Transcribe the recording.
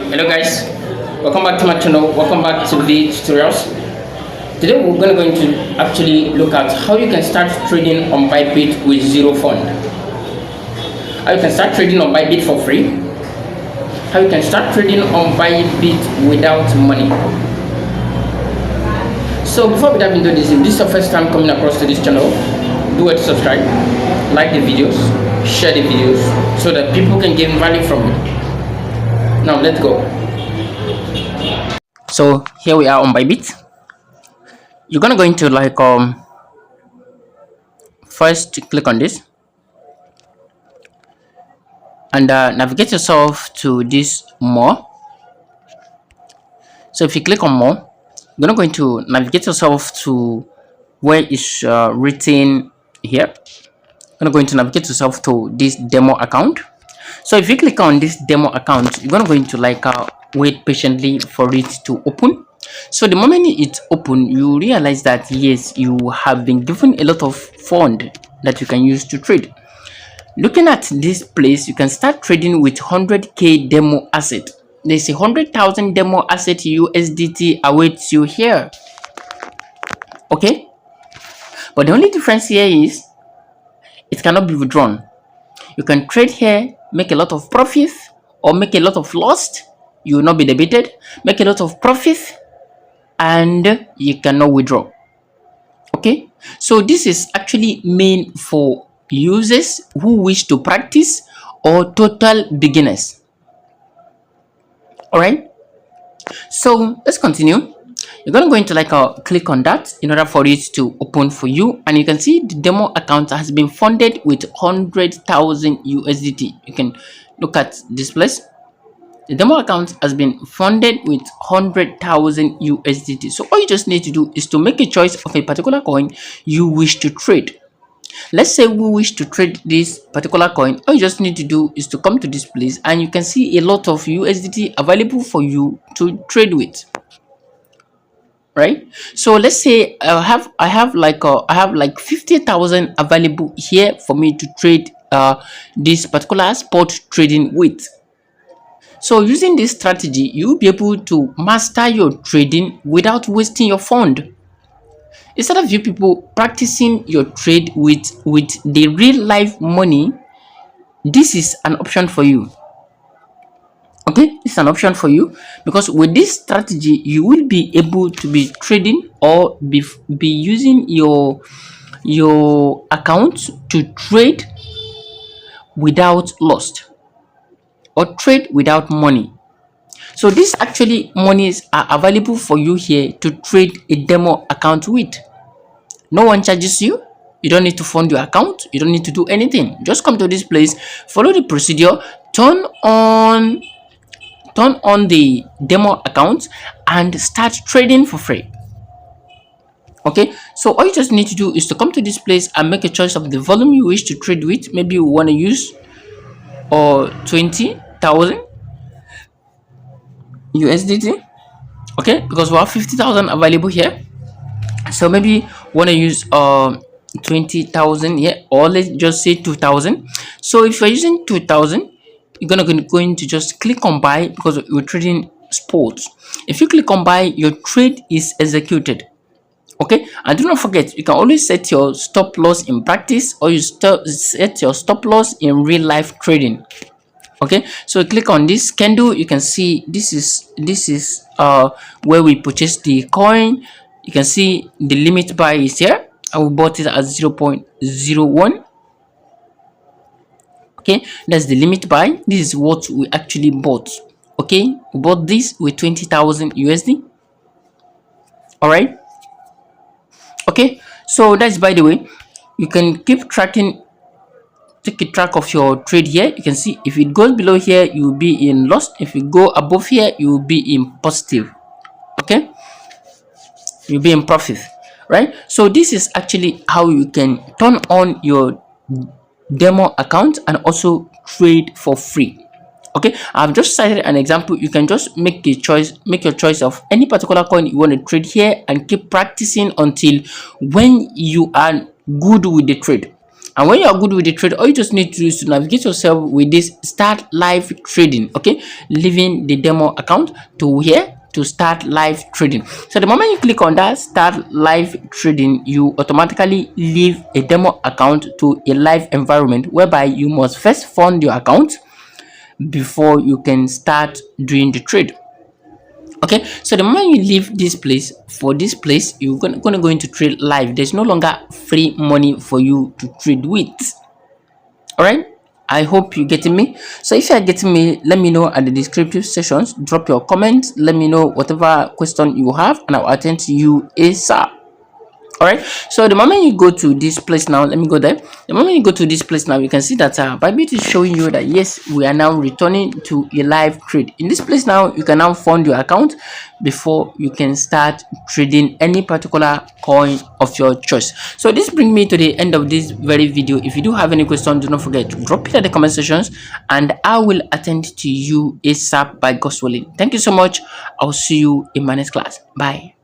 Hello guys, welcome back to my channel. Welcome back to the tutorials. Today we're going to actually look at how you can start trading on Bybit with zero fund. How you can start trading on Bybit for free. How you can start trading on Bybit without money. So before we dive into this, if this is your first time coming across to this channel, do it to subscribe, like the videos, share the videos so that people can gain value from it. Now let's go. So here we are on Bybit. You're gonna go into first click on this and navigate yourself to this more. So if you click on more, you're gonna go into navigate yourself to where it's written here. You're gonna go into navigate yourself to this demo account. So if you click on this demo account, you're gonna go into wait patiently for it to open. So the moment it's open, you realize that yes, you have been given a lot of fund that you can use to trade. Looking at this place, you can start trading with 100k demo asset. There's a 100,000 demo asset USDT awaits you here. Okay, but the only difference here is it cannot be withdrawn. You can trade here, make a lot of profit, or make a lot of loss. You will not be debited. Make a lot of profit and you cannot withdraw. Okay, so this is actually meant for users who wish to practice or total beginners. All right, so let's continue. You're gonna go into click on that in order for it to open for you, and you can see the demo account has been funded with 100,000 USDT. You can look at this place. The demo account has been funded with 100,000 USDT. So all you just need to do is to make a choice of a particular coin you wish to trade. Let's say we wish to trade this particular coin. All you just need to do is to come to this place and you can see a lot of USDT available for you to trade with. Right, so let's say I have like 50,000 available here for me to trade this particular spot trading with. So using this strategy, you'll be able to master your trading without wasting your fund. Instead of you people practicing your trade with the real life money, this is an option for you. Okay, it's an option for you because with this strategy you will be able to be trading or be using your account to trade without loss or trade without money. So this actually monies are available for you here to trade a demo account with. No one charges you. You don't need to fund your account. You don't need to do anything. Just come to this place, follow the procedure, turn on the demo account and start trading for free. Okay, so all you just need to do is to come to this place and make a choice of the volume you wish to trade with. Maybe you want to use 20,000 USDT. Okay, because we have 50,000 available here, so maybe want to use 20,000 here, or let's just say 2,000. So if you're using 2,000, you're going to just click on buy because we're trading sports. If you click on buy, your trade is executed. Okay, and do not forget, you can always set your stop loss in practice, or you set your stop loss in real life trading. Okay, so click on this candle. You can see this is where we purchased the coin. You can see the limit buy is here. I bought it at 0.01. Okay, that's the limit buy. This is what we actually bought. Okay, we bought this with 20,000 USD. All right, okay, so that's, by the way, you can keep tracking, take a track of your trade here. You can see if it goes below here, you will be in loss. If you go above here, you will be in positive. Okay, you'll be in profit, right? So this is actually how you can turn on your demo account and also trade for free. Okay, I've just cited an example. You can just make your choice of any particular coin you want to trade here and keep practicing until when you are good with the trade. And when you are good with the trade, all you just need to do is to navigate yourself with this start live trading. Okay, leaving the demo account to here to start live trading. So the moment you click on that start live trading, you automatically leave a demo account to a live environment, whereby you must first fund your account before you can start doing the trade. Okay, so the moment you leave this place, for this place you're gonna go into trade live. There's no longer free money for you to trade with. All right, I hope you're getting me. So if you're getting me, let me know at the descriptive sections. Drop your comments, let me know whatever question you have, and I'll attend to you asap. All right, so the moment you go to this place now, let me go there. The moment you go to this place now, you can see that Bybit is showing you that yes, we are now returning to a live trade. In this place now, you can now fund your account before you can start trading any particular coin of your choice. So this brings me to the end of this very video. If you do have any question, do not forget to drop it at the comment sections, and I will attend to you asap by God's willing. Thank you so much. I'll see you in my next class. Bye.